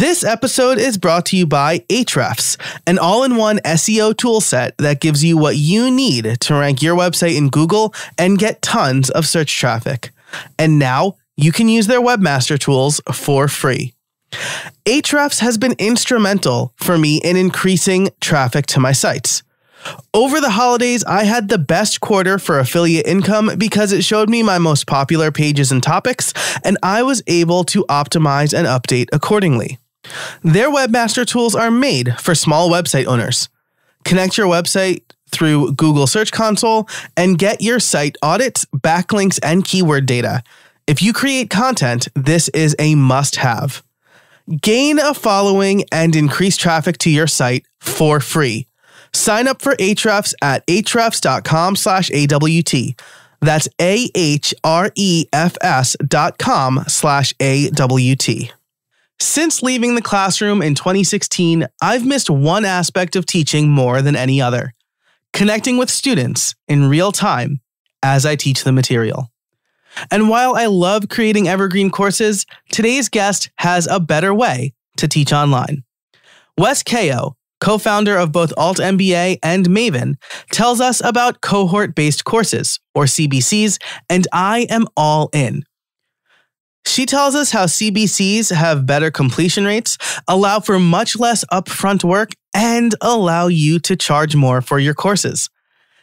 This episode is brought to you by Ahrefs, an all-in-one SEO toolset that gives you what you need to rank your website in Google and get tons of search traffic. And now you can use their webmaster tools for free. Ahrefs has been instrumental for me in increasing traffic to my sites. Over the holidays, I had the best quarter for affiliate income because it showed me my most popular pages and topics, and I was able to optimize and update accordingly. Their webmaster tools are made for small website owners. Connect your website through Google Search Console and get your site audits, backlinks, and keyword data. If you create content, this is a must-have. Gain a following and increase traffic to your site for free. Sign up for Ahrefs at ahrefs.com/AWT. That's ahrefs.com/AWT. Since leaving the classroom in 2016, I've missed one aspect of teaching more than any other: connecting with students in real time as I teach the material. And while I love creating evergreen courses, today's guest has a better way to teach online. Wes Kao, co-founder of both altMBA and Maven, tells us about Cohort-based Courses, or CBCs, and I am all in. She tells us how CBCs have better completion rates, allow for much less upfront work, and allow you to charge more for your courses.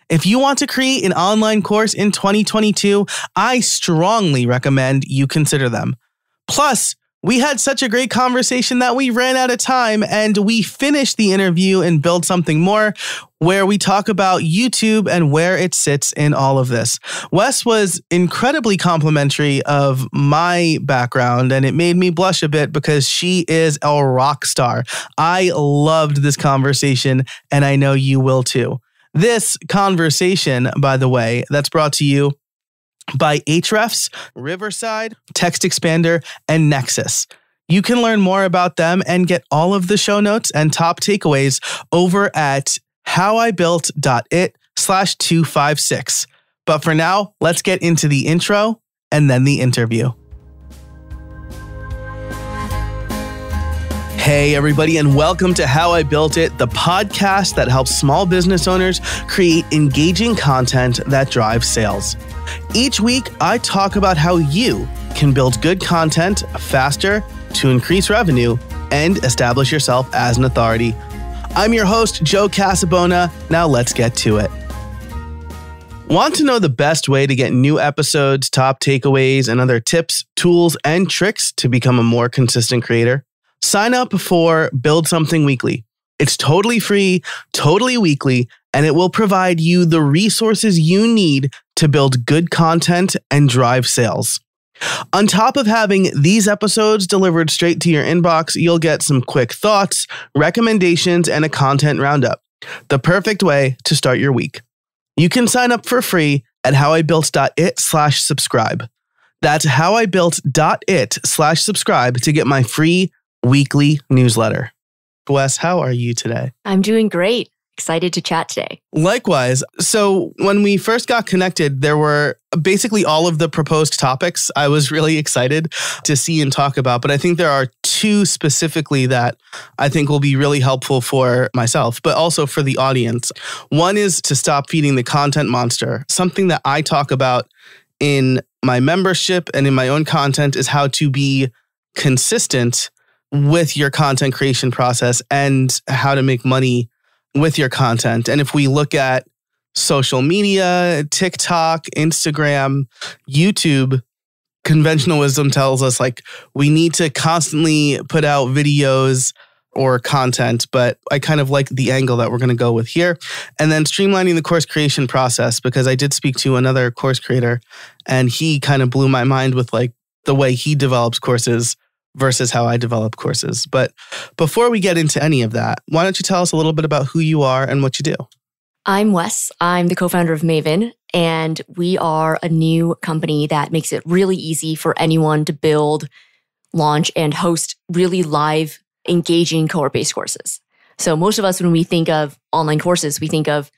If you want to create an online course in 2022, I strongly recommend you consider them. Plus, we had such a great conversation that we ran out of time, and we finished the interview and Build Something More, where we talk about YouTube and where it sits in all of this. Wes was incredibly complimentary of my background, and it made me blush a bit because she is a rock star. I loved this conversation, and I know you will too. This conversation, by the way, that's brought to you by Ahrefs, Riverside, Text Expander, and Nexus. You can learn more about them and get all of the show notes and top takeaways over at howibuilt.it/256. But for now, let's get into the intro and then the interview. Hey, everybody, and welcome to How I Built It, the podcast that helps small business owners create engaging content that drives sales. Each week, I talk about how you can build good content faster to increase revenue and establish yourself as an authority. I'm your host, Joe Casabona. Now let's get to it. Want to know the best way to get new episodes, top takeaways, and other tips, tools, and tricks to become a more consistent creator? Sign up for Build Something Weekly. It's totally free, totally weekly, and it will provide you the resources you need to build good content and drive sales. On top of having these episodes delivered straight to your inbox, you'll get some quick thoughts, recommendations, and a content roundup. The perfect way to start your week. You can sign up for free at howibuilt.it/subscribe. That's howibuilt.it/subscribe to get my free weekly newsletter. Wes, how are you today? I'm doing great. Excited to chat today. Likewise. So when we first got connected, there were basically all of the proposed topics I was really excited to see and talk about. But I think there are two specifically that I think will be really helpful for myself, but also for the audience. One is to stop feeding the content monster. Something that I talk about in my membership and in my own content is how to be consistent with your content creation process and how to make money with your content. And if we look at social media, TikTok, Instagram, YouTube, conventional wisdom tells us like we need to constantly put out videos or content, but I kind of like the angle that we're going to go with here. And then streamlining the course creation process, because I did speak to another course creator and he kind of blew my mind with like the way he develops courses versus how I develop courses. But before we get into any of that, why don't you tell us a little bit about who you are and what you do? I'm Wes. I'm the co-founder of Maven, and we are a new company that makes it really easy for anyone to build, launch, and host really live, engaging cohort-based courses. So most of us, when we think of online courses, we think of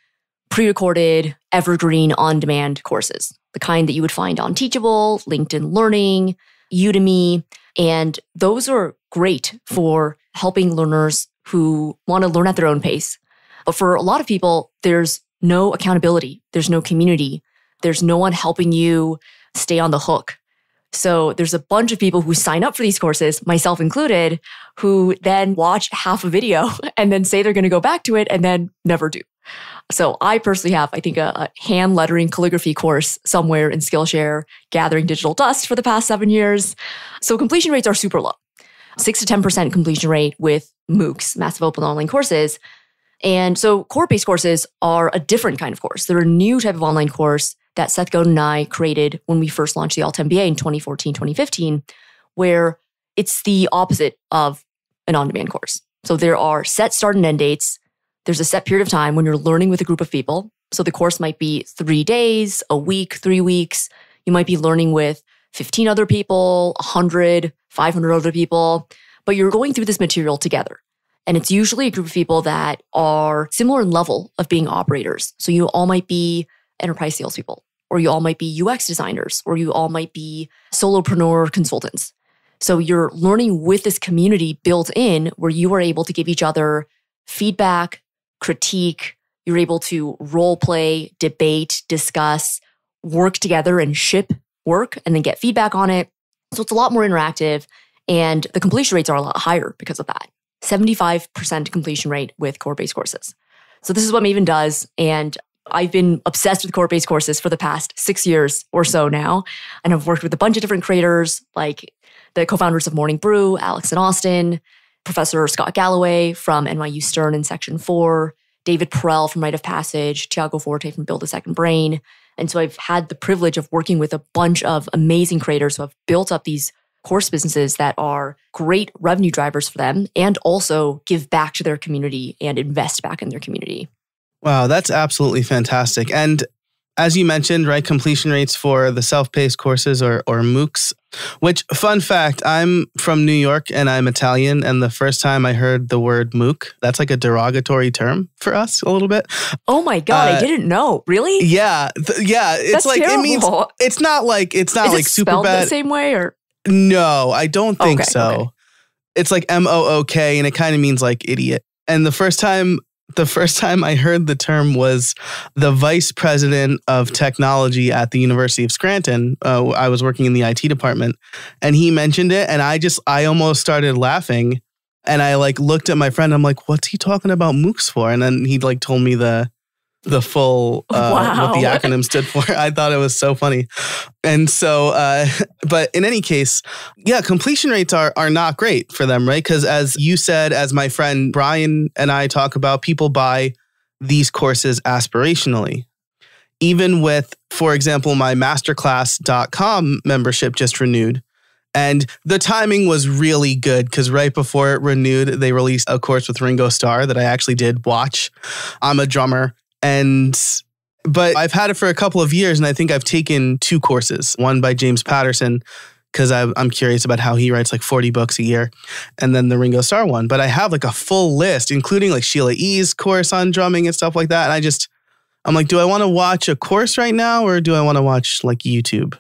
pre-recorded, evergreen, on-demand courses, the kind that you would find on Teachable, LinkedIn Learning, Udemy. And those are great for helping learners who want to learn at their own pace. But for a lot of people, there's no accountability. There's no community. There's no one helping you stay on the hook. So there's a bunch of people who sign up for these courses, myself included, who then watch half a video and then say they're going to go back to it and then never do. So I personally have, I think, a hand lettering calligraphy course somewhere in Skillshare, gathering digital dust for the past 7 years. So completion rates are super low. 6 to 10% completion rate with MOOCs, massive open online courses. And so cohort-based courses are a different kind of course. They're a new type of online course that Seth Godin and I created when we first launched the altMBA in 2014, 2015, where it's the opposite of an on-demand course. So there are set start and end dates. There's a set period of time when you're learning with a group of people. So the course might be 3 days, a week, 3 weeks. You might be learning with 15 other people, 100, 500 other people, but you're going through this material together. And it's usually a group of people that are similar in level of being operators. So you all might be enterprise salespeople, or you all might be UX designers, or you all might be solopreneur consultants. So you're learning with this community built in where you are able to give each other feedback, critique. You're able to role play, debate, discuss, work together and ship work and then get feedback on it. So it's a lot more interactive, and the completion rates are a lot higher because of that. 75% completion rate with cohort-based courses. So this is what Maven does. And I've been obsessed with cohort-based courses for the past 6 years or so now. And I've worked with a bunch of different creators, like the co-founders of Morning Brew, Alex and Austin, Professor Scott Galloway from NYU Stern in Section 4, David Perel from Rite of Passage, Tiago Forte from Build a Second Brain. And so I've had the privilege of working with a bunch of amazing creators who have built up these course businesses that are great revenue drivers for them and also give back to their community and invest back in their community. Wow, that's absolutely fantastic. And as you mentioned, right, completion rates for the self-paced courses or MOOCs, which, fun fact, I'm from New York and I'm Italian. And the first time I heard the word MOOC, that's like a derogatory term for us a little bit. Oh my God, I didn't know. Really? Yeah. It's that's like, terrible. it means, it's not like Is like it super spelled bad. The same way or? No, I don't think so. Okay. It's like MOOK and it kind of means like idiot. And the first time I heard the term was the vice president of technology at the University of Scranton. I was working in the IT department and he mentioned it and I almost started laughing and I like looked at my friend. I'm like, what's he talking about MOOCs for? And then he like told me the full, what the acronym stood for. I thought it was so funny. And so, but in any case, yeah, completion rates are not great for them, right? Because as you said, as my friend Brian and I talk about, people buy these courses aspirationally. Even with, for example, my masterclass.com membership just renewed. And the timing was really good because right before it renewed, they released a course with Ringo Starr that I actually did watch. I'm a drummer. But I've had it for a couple of years and I think I've taken 2 courses, one by James Patterson, because I'm curious about how he writes like 40 books a year, and then the Ringo Starr one. But I have like a full list, including like Sheila E's course on drumming and stuff like that. And I'm like, do I want to watch a course right now or do I want to watch like YouTube?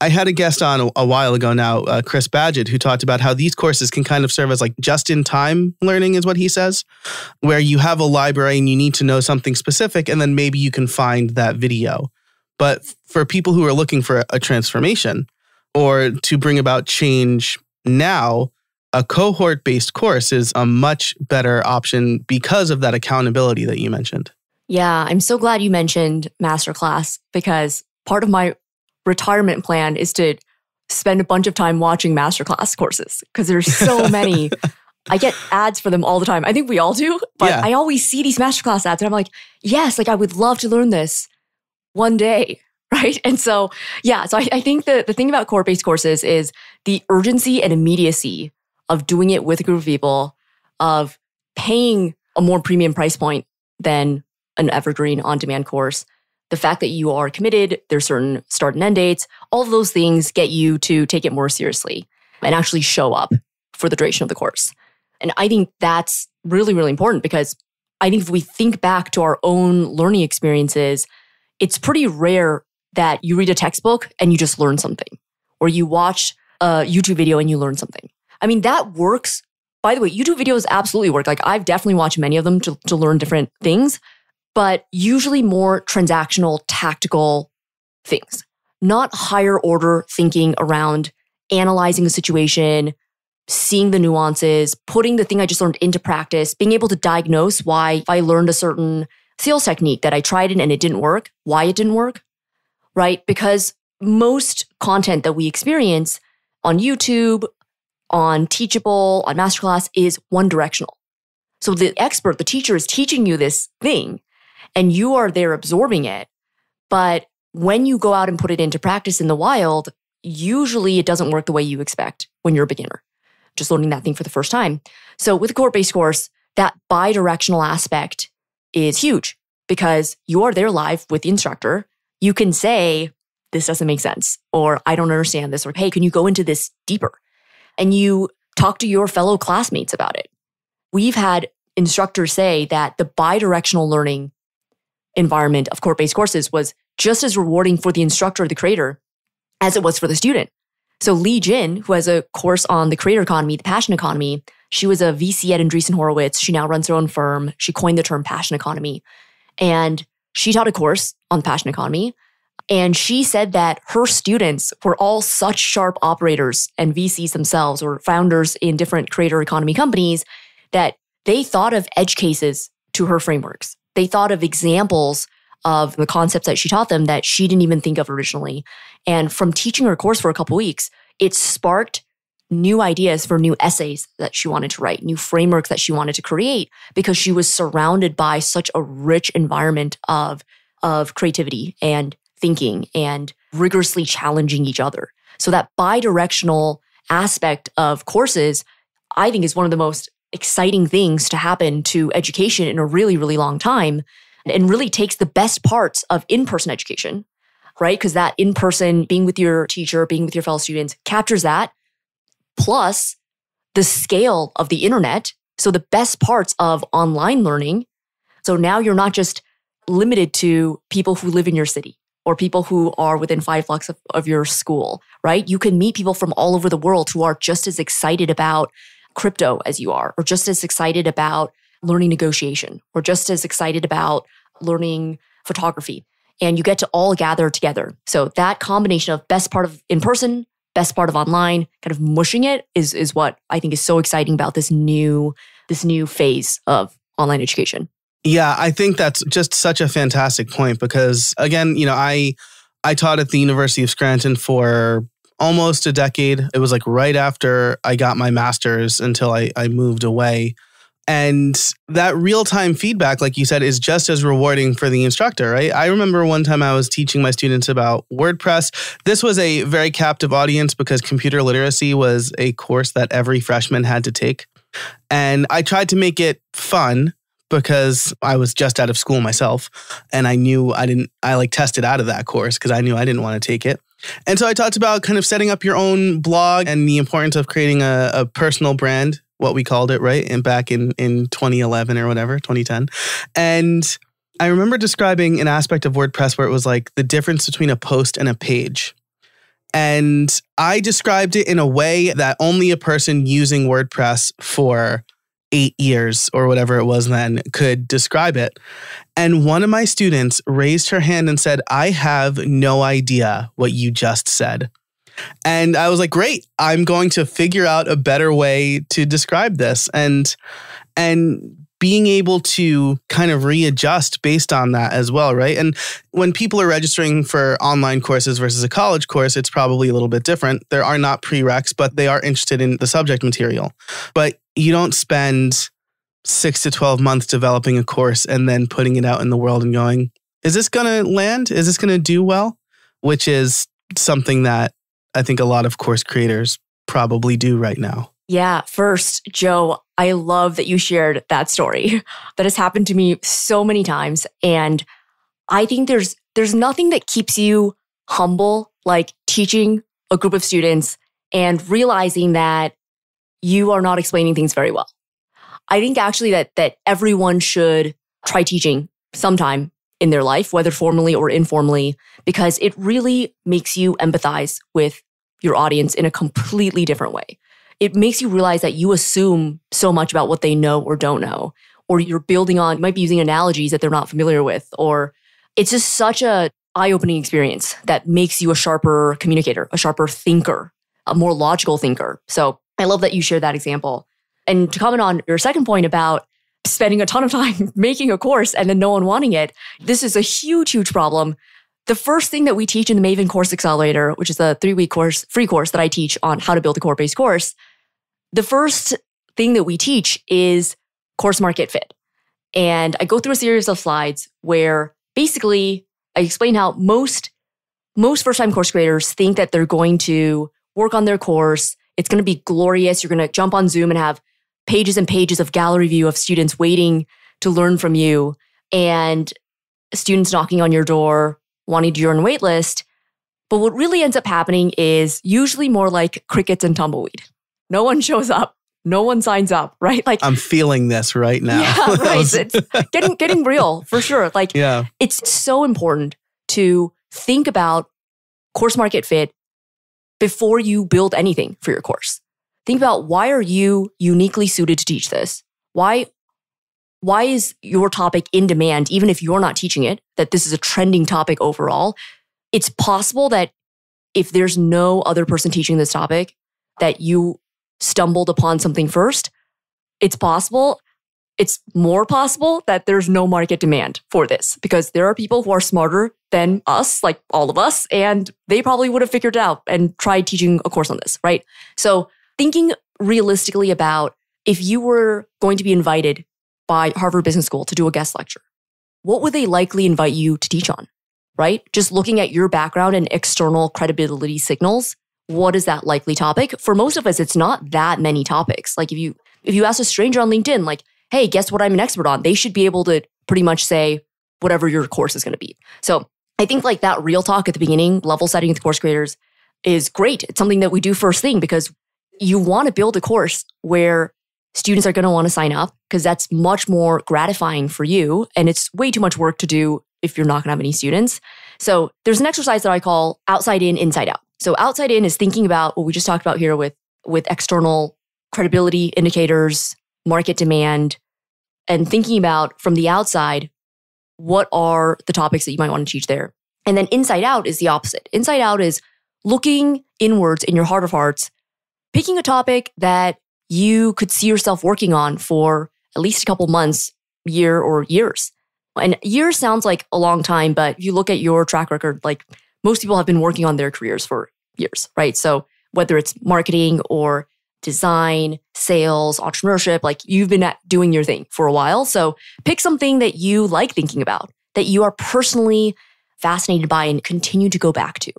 I had a guest on a while ago now, Chris Badgett, who talked about how these courses can kind of serve as like just-in-time learning is what he says, where you have a library and you need to know something specific and then maybe you can find that video. But for people who are looking for a transformation or to bring about change now, a cohort-based course is a much better option because of that accountability that you mentioned. Yeah, I'm so glad you mentioned Masterclass because part of my retirement plan is to spend a bunch of time watching masterclass courses because there's so many. I get ads for them all the time. I think we all do, but yeah. I always see these masterclass ads and I'm like, yes, like I would love to learn this one day, right? And so, yeah, so I think the thing about cohort-based courses is the urgency and immediacy of doing it with a group of people, of paying a more premium price point than an evergreen on-demand course. The fact that you are committed, there's certain start and end dates, all of those things get you to take it more seriously and actually show up for the duration of the course. And I think that's really, really important because I think if we think back to our own learning experiences, it's pretty rare that you read a textbook and you just learn something, or you watch a YouTube video and you learn something. I mean, that works. By the way, YouTube videos absolutely work. Like I've definitely watched many of them to learn different things, but usually more transactional, tactical things, not higher order thinking around analyzing a situation, seeing the nuances, putting the thing I just learned into practice, being able to diagnose why if I learned a certain sales technique that I tried it and it didn't work, why it didn't work, right? Because most content that we experience on YouTube, on Teachable, on Masterclass is one directional. So the expert, the teacher is teaching you this thing and you are there absorbing it. But when you go out and put it into practice in the wild, usually it doesn't work the way you expect when you're a beginner, just learning that thing for the first time. So with a cohort-based course, that bi-directional aspect is huge because you are there live with the instructor. You can say, this doesn't make sense, or I don't understand this, or hey, can you go into this deeper? And you talk to your fellow classmates about it. We've had instructors say that the bi-directional learning environment of cohort-based courses was just as rewarding for the instructor or the creator as it was for the student. So Lee Jin, who has a course on the creator economy, the passion economy, she was a VC at Andreessen Horowitz. She now runs her own firm. She coined the term passion economy. And she taught a course on the passion economy. And she said that her students were all such sharp operators and VCs themselves or founders in different creator economy companies that they thought of edge cases to her frameworks. They thought of examples of the concepts that she taught them that she didn't even think of originally. And from teaching her course for a couple of weeks, it sparked new ideas for new essays that she wanted to write, new frameworks that she wanted to create because she was surrounded by such a rich environment of creativity and thinking and rigorously challenging each other. So that bi-directional aspect of courses, I think is one of the most exciting things to happen to education in a really, really long time and really takes the best parts of in-person education, right? Because that in-person, being with your teacher, being with your fellow students, captures that, plus the scale of the internet. So the best parts of online learning. So now you're not just limited to people who live in your city or people who are within 5 blocks of your school, right? You can meet people from all over the world who are just as excited about crypto as you are, or just as excited about learning negotiation, or just as excited about learning photography. And you get to all gather together. So that combination of best part of in-person, best part of online, kind of mushing it is what I think is so exciting about this new phase of online education. Yeah, I think that's just such a fantastic point because, again, I taught at the University of Scranton for almost a decade. It was like right after I got my master's until I moved away. And that real-time feedback, like you said, is just as rewarding for the instructor, right? I remember one time I was teaching my students about WordPress. This was a very captive audience because computer literacy was a course that every freshman had to take. And I tried to make it fun because I was just out of school myself. And I knew I tested out of that course because I knew I didn't want to take it. And so I talked about kind of setting up your own blog and the importance of creating a personal brand, what we called it, right? And back in 2011 or whatever, 2010. And I remember describing an aspect of WordPress where it was like the difference between a post and a page. And I described it in a way that only a person using WordPress for 8 years or whatever it was then could describe it. And one of my students raised her hand and said, I have no idea what you just said. And I was like, great, I'm going to figure out a better way to describe this. And being able to kind of readjust based on that as well, right? And when people are registering for online courses versus a college course, it's probably a little bit different. There are not prereqs, but they are interested in the subject material. But you don't spend 6 to 12 months developing a course and then putting it out in the world and going, is this going to land? Is this going to do well? Which is something that I think a lot of course creators probably do right now. Yeah. First, Joe, I love that you shared that story. That has happened to me so many times. And I think there's nothing that keeps you humble like teaching a group of students and realizing that you are not explaining things very well. I think actually that everyone should try teaching sometime in their life, whether formally or informally, because it really makes you empathize with your audience in a completely different way. It makes you realize that you assume so much about what they know or don't know, or you're building on, you might be using analogies that they're not familiar with, or it's just such a eye-opening experience that makes you a sharper communicator, a sharper thinker, a more logical thinker. So I love that you shared that example. And to comment on your second point about spending a ton of time making a course and then no one wanting it, this is a huge, huge problem. The first thing that we teach in the Maven Course Accelerator, which is a 3-week course, free course that I teach on how to build a cohort-based course, the first thing that we teach is course market fit. And I go through a series of slides where basically I explain how most first-time course creators think that they're going to work on their course. It's going to be glorious. You're going to jump on Zoom and have pages and pages of gallery view of students waiting to learn from you and students knocking on your door, wanting to join a wait list. But what really ends up happening is usually more like crickets and tumbleweed. No one shows up. No one signs up, right? Like I'm feeling this right now. Yeah, right. It's getting real for sure. Like It's so important to think about course market fit before you build anything for your course. Think about, why are you uniquely suited to teach this? Why is your topic in demand, even if you're not teaching it, that this is a trending topic overall? It's possible that if there's no other person teaching this topic, that you stumbled upon something first. It's possible. It's more possible that there's no market demand for this because there are people who are smarter than us, like all of us, and they probably would have figured it out and tried teaching a course on this, right? So thinking realistically about, if you were going to be invited by Harvard Business School to do a guest lecture, what would they likely invite you to teach on, right? Just looking at your background and external credibility signals, what is that likely topic? For most of us, it's not that many topics. Like if you ask a stranger on LinkedIn, like, hey, guess what I'm an expert on? They should be able to pretty much say whatever your course is going to be. So I think like that real talk at the beginning, level setting with course creators, is great. It's something that we do first thing because you want to build a course where students are going to want to sign up because that's much more gratifying for you. And it's way too much work to do if you're not going to have any students. So there's an exercise that I call outside in, inside out. So outside in is thinking about what we just talked about here with external credibility indicators, market demand, and thinking about from the outside, what are the topics that you might want to teach there? And then inside out is the opposite. Inside out is looking inwards in your heart of hearts, picking a topic that you could see yourself working on for at least a couple months, year or years. And years sounds like a long time, but if you look at your track record, like most people have been working on their careers for years, right? So whether it's marketing or design, sales, entrepreneurship, like you've been doing your thing for a while. So pick something that you like thinking about, that you are personally fascinated by and continue to go back to,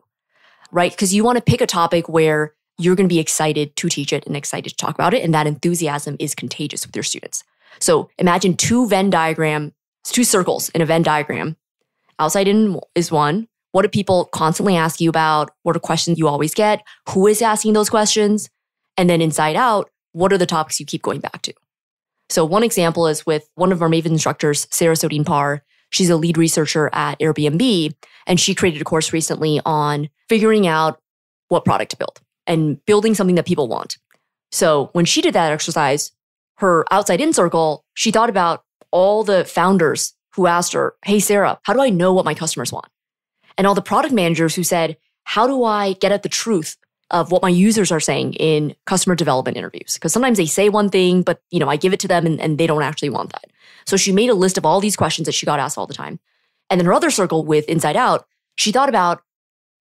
right? Because you want to pick a topic where you're going to be excited to teach it and excited to talk about it. And that enthusiasm is contagious with your students. So imagine two circles in a Venn diagram. Outside in is one. What do people constantly ask you about? What are questions you always get? Who is asking those questions? And then inside out, what are the topics you keep going back to? So one example is with one of our Maven instructors, Sarah Sodin-Parr. She's a lead researcher at Airbnb, and she created a course recently on figuring out what product to build and building something that people want. So when she did that exercise, her outside in circle, she thought about all the founders who asked her, hey, Sarah, how do I know what my customers want? And all the product managers who said, how do I get at the truth of what my users are saying in customer development interviews? Because sometimes they say one thing, but I give it to them and they don't actually want that. So she made a list of all these questions that she got asked all the time. And then her other circle with Inside Out, she thought about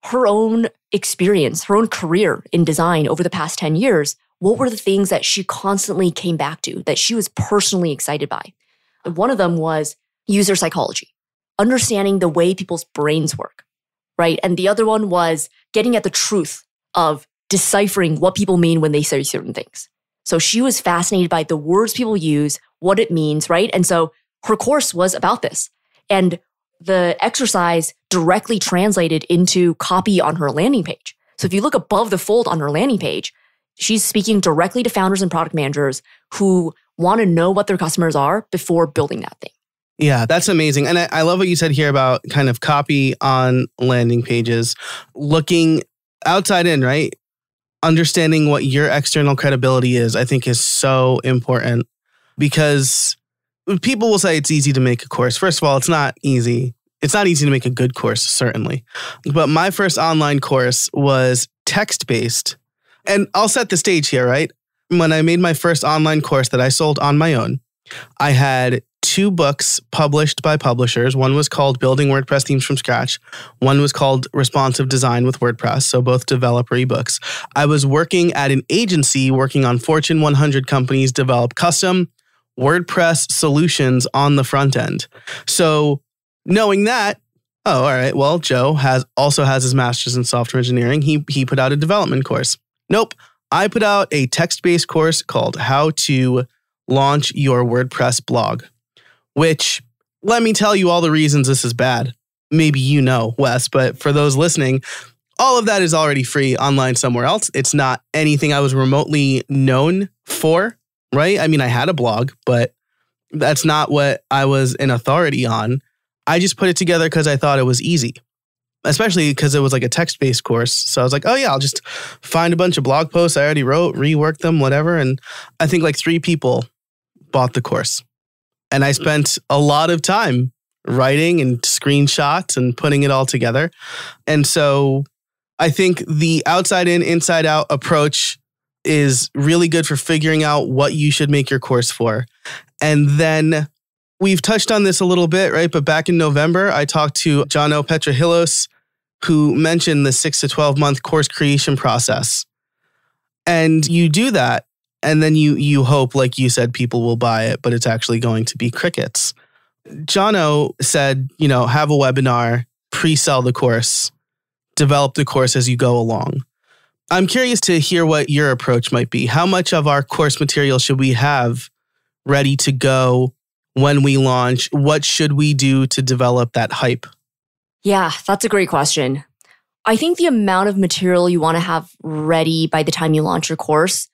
her own experience, her own career in design over the past 10 years. What were the things that she constantly came back to that she was personally excited by? And one of them was user psychology, understanding the way people's brains work, right? And the other one was getting at the truth of deciphering what people mean when they say certain things. So she was fascinated by the words people use, what it means, right? And so her course was about this. And the exercise directly translated into copy on her landing page. So if you look above the fold on her landing page, she's speaking directly to founders and product managers who want to know what their customers are before building that thing. Yeah, that's amazing. And I love what you said here about kind of copy on landing pages, looking outside in, right? understanding what your external credibility is, I think is so important, because people will say it's easy to make a course. First of all, it's not easy. It's not easy to make a good course, certainly. But my first online course was text-based. And I'll set the stage here, right? When I made my first online course that I sold on my own, I had 2 books published by publishers. One was called Building WordPress Themes from Scratch. One was called Responsive Design with WordPress. So both developer ebooks. I was working at an agency working on Fortune 100 companies develop custom WordPress solutions on the front end. So knowing that, oh, all right, well, Joe also has his master's in software engineering. He put out a development course. Nope. I put out a text-based course called How to Launch Your WordPress Blog, which, let me tell you all the reasons this is bad. Maybe you know, Wes, but for those listening, all of that is already free online somewhere else. It's not anything I was remotely known for, right? I mean, I had a blog, but that's not what I was an authority on. I just put it together because I thought it was easy, especially because it was like a text-based course. So I was like, oh yeah, I'll just find a bunch of blog posts I already wrote, rework them, whatever. And I think like 3 people bought the course. And I spent a lot of time writing and screenshots and putting it all together. And so I think the outside in, inside out approach is really good for figuring out what you should make your course for. And then we've touched on this a little bit, right? But back in November, I talked to Jono Petrohilos, who mentioned the 6 to 12 month course creation process. And you do that, and then you hope, like you said, people will buy it, but it's actually going to be crickets. Jono said, have a webinar, pre-sell the course, develop the course as you go along. I'm curious to hear what your approach might be. How much of our course material should we have ready to go when we launch? What should we do to develop that hype? Yeah, that's a great question. I think the amount of material you want to have ready by the time you launch your course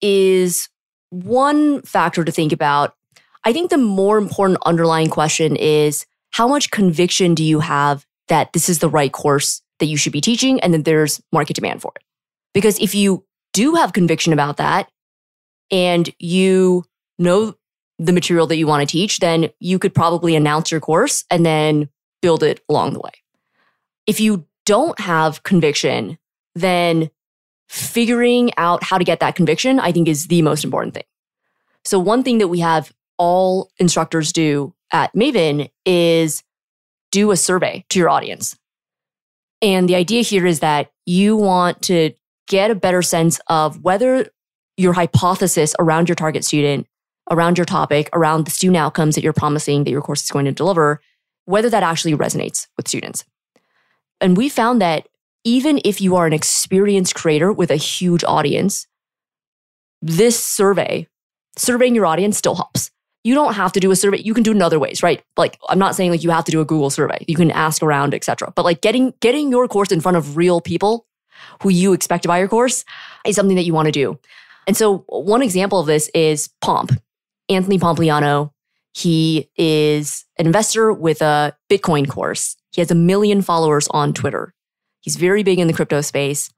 is one factor to think about. I think the more important underlying question is, how much conviction do you have that this is the right course that you should be teaching and that there's market demand for it? Because if you do have conviction about that and you know the material that you want to teach, then you could probably announce your course and then build it along the way. If you don't have conviction, then figuring out how to get that conviction, I think, is the most important thing. So one thing that we have all instructors do at Maven is do a survey to your audience. And the idea here is that you want to get a better sense of whether your hypothesis around your target student, around your topic, around the student outcomes that you're promising that your course is going to deliver, whether that actually resonates with students. And we found that even if you are an experienced creator with a huge audience, this surveying your audience still helps. You don't have to do a survey. You can do it in other ways, right? Like, I'm not saying like you have to do a Google survey. You can ask around, etc. But like getting your course in front of real people who you expect to buy your course is something that you want to do. And so one example of this is Pomp, Anthony Pompliano. He is an investor with a Bitcoin course. He has 1 million followers on Twitter. He's very big in the crypto space.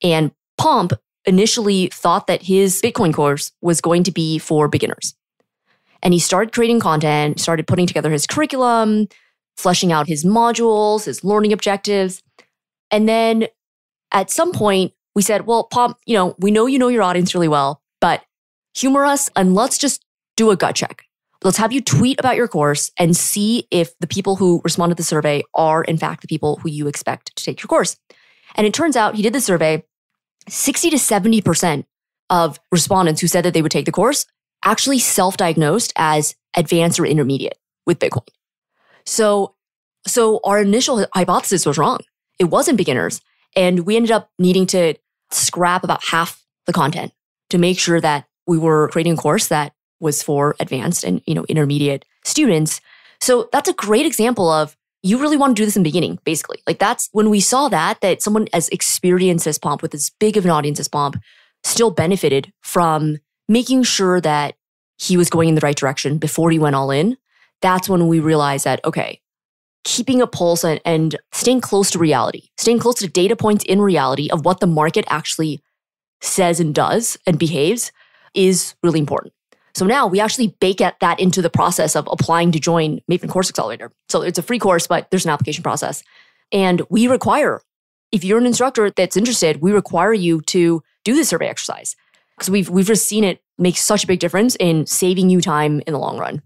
And Pomp initially thought that his Bitcoin course was going to be for beginners. And he started creating content, started putting together his curriculum, fleshing out his modules, his learning objectives. And then at some point, we said, well, Pomp, we know you know your audience really well, but humor us and let's just do a gut check. Let's have you tweet about your course and see if the people who responded to the survey are, in fact, the people who you expect to take your course. And it turns out he did the survey, 60 to 70% of respondents who said that they would take the course actually self-diagnosed as advanced or intermediate with Bitcoin. So our initial hypothesis was wrong. It wasn't beginners. And we ended up needing to scrap about half the content to make sure that we were creating a course that was for advanced and intermediate students. So that's a great example of you really want to do this in the beginning, basically. Like that's when we saw that someone as experienced as Pomp with as big of an audience as Pomp still benefited from making sure that he was going in the right direction before he went all in. That's when we realized that, okay, keeping a pulse and staying close to reality, staying close to data points in reality of what the market actually says and does and behaves is really important. So now we actually bake that into the process of applying to join Maven Course Accelerator. So it's a free course, but there's an application process. And we require, if you're an instructor that's interested, we require you to do the survey exercise. Because we've just seen it make such a big difference in saving you time in the long run.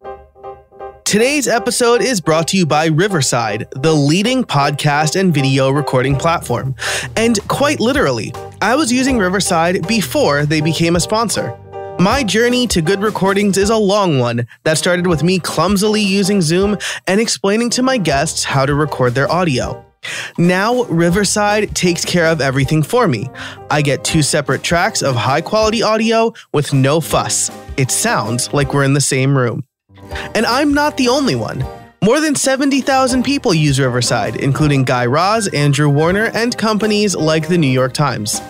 Today's episode is brought to you by Riverside, the leading podcast and video recording platform. And quite literally, I was using Riverside before they became a sponsor. My journey to good recordings is a long one that started with me clumsily using Zoom and explaining to my guests how to record their audio. Now, Riverside takes care of everything for me. I get 2 separate tracks of high-quality audio with no fuss. It sounds like we're in the same room. And I'm not the only one. More than 70,000 people use Riverside, including Guy Raz, Andrew Warner, and companies like the New York Times.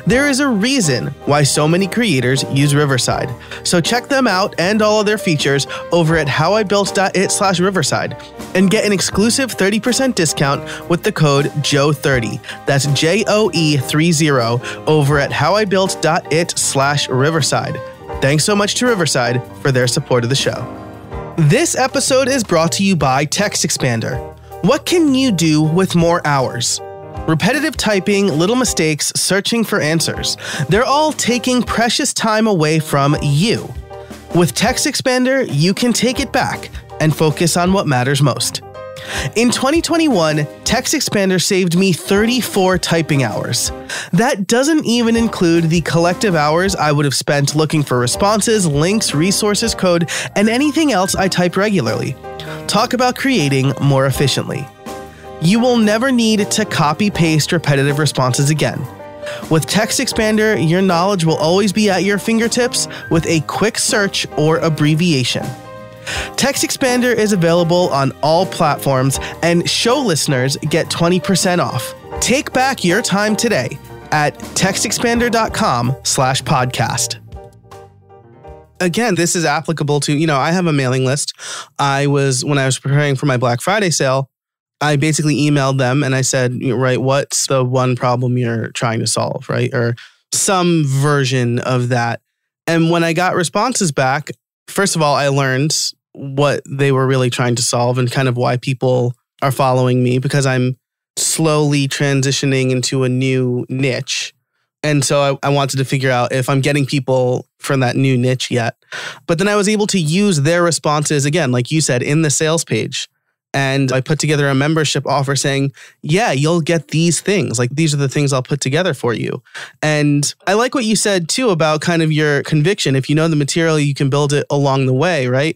There is a reason why so many creators use Riverside. So check them out and all of their features over at howibuilt.it/Riverside and get an exclusive 30% discount with the code JOE30. That's JOE30 over at howibuilt.it/Riverside. Thanks so much to Riverside for their support of the show. This episode is brought to you by Text Expander. What can you do with more hours? Repetitive typing, little mistakes, searching for answers. They're all taking precious time away from you. With Text Expander, you can take it back and focus on what matters most. In 2021, Text Expander saved me 34 typing hours. That doesn't even include the collective hours I would have spent looking for responses, links, resources, code, and anything else I type regularly. Talk about creating more efficiently. You will never need to copy-paste repetitive responses again. With Text Expander, your knowledge will always be at your fingertips with a quick search or abbreviation. Text Expander is available on all platforms, and show listeners get 20% off. Take back your time today at textexpander.com/podcast. Again, this is applicable to, I have a mailing list. When I was preparing for my Black Friday sale, I basically emailed them and I said, right, what's the one problem you're trying to solve, right? Or some version of that. And when I got responses back, first of all, I learned what they were really trying to solve and kind of why people are following me, because I'm slowly transitioning into a new niche. And so I wanted to figure out if I'm getting people from that new niche yet. But then I was able to use their responses, again, like you said, in the sales page. And I put together a membership offer saying, yeah, you'll get these things. Like, these are the things I'll put together for you. And I like what you said, too, about kind of your conviction. If you know the material, you can build it along the way, right?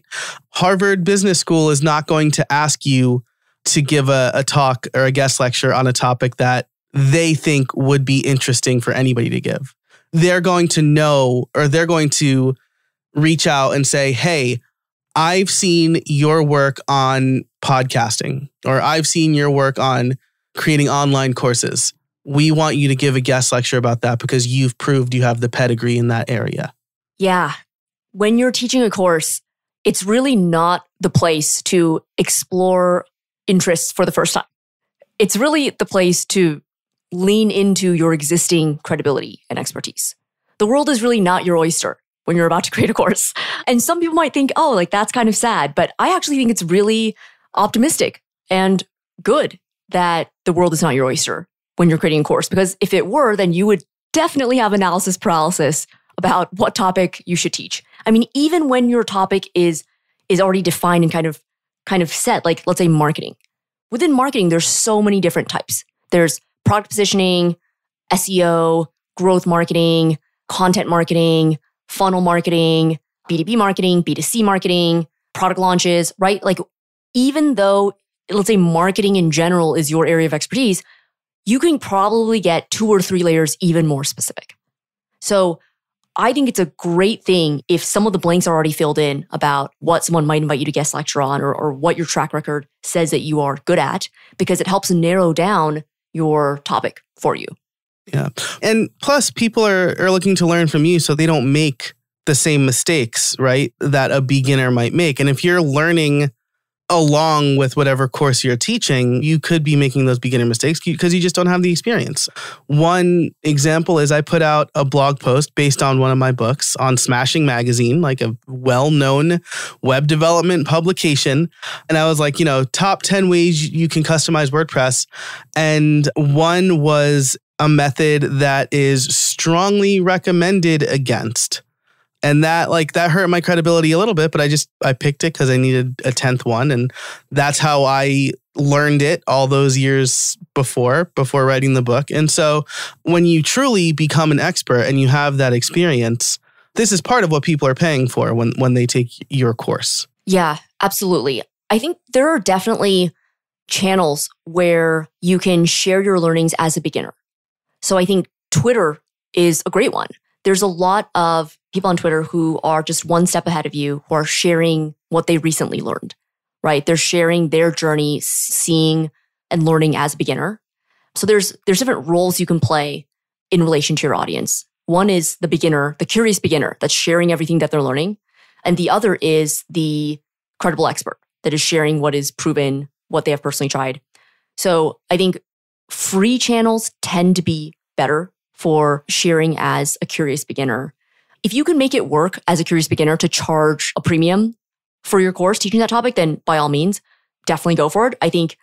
Harvard Business School is not going to ask you to give a talk or a guest lecture on a topic that they think would be interesting for anybody to give. They're going to know, or they're going to reach out and say, hey, I've seen your work on podcasting, or I've seen your work on creating online courses. We want you to give a guest lecture about that because you've proved you have the pedigree in that area. Yeah. When you're teaching a course, it's really not the place to explore interests for the first time. It's really the place to lean into your existing credibility and expertise. The world is really not your oyster when you're about to create a course. And some people might think, oh, like that's kind of sad. But I actually think it's really optimistic and good that the world is not your oyster when you're creating a course. Because if it were, then you would definitely have analysis paralysis about what topic you should teach. I mean, even when your topic is already defined and kind of set, like let's say marketing. Within marketing, there's so many different types. There's product positioning, SEO, growth marketing, content marketing, funnel marketing, B2B marketing, B2C marketing, product launches, right? Like, even though, let's say marketing in general is your area of expertise, you can probably get 2 or 3 layers even more specific. So I think it's a great thing if some of the blanks are already filled in about what someone might invite you to guest lecture on, or what your track record says that you are good at, because it helps narrow down your topic for you. Yeah. And plus, people are looking to learn from you so they don't make the same mistakes, right, that a beginner might make. And if you're learning along with whatever course you're teaching, you could be making those beginner mistakes because you just don't have the experience. One example is I put out a blog post based on one of my books on Smashing Magazine, like a well-known web development publication. And I was like, top 10 ways you can customize WordPress. And one was a method that is strongly recommended against. And that hurt my credibility a little bit, but I picked it because I needed a 10th one. And that's how I learned it all those years before writing the book. And so when you truly become an expert and you have that experience, this is part of what people are paying for when they take your course. Yeah, absolutely. I think there are definitely channels where you can share your learnings as a beginner. So I think Twitter is a great one. There's a lot of people on Twitter who are just one step ahead of you, who are sharing what they recently learned, right? They're sharing their journey, seeing and learning as a beginner. So there's different roles you can play in relation to your audience. One is the beginner, the curious beginner that's sharing everything that they're learning. And the other is the credible expert that is sharing what is proven, what they have personally tried. So I think free channels tend to be better for sharing as a curious beginner. If you can make it work as a curious beginner to charge a premium for your course teaching that topic, then by all means, definitely go for it. I think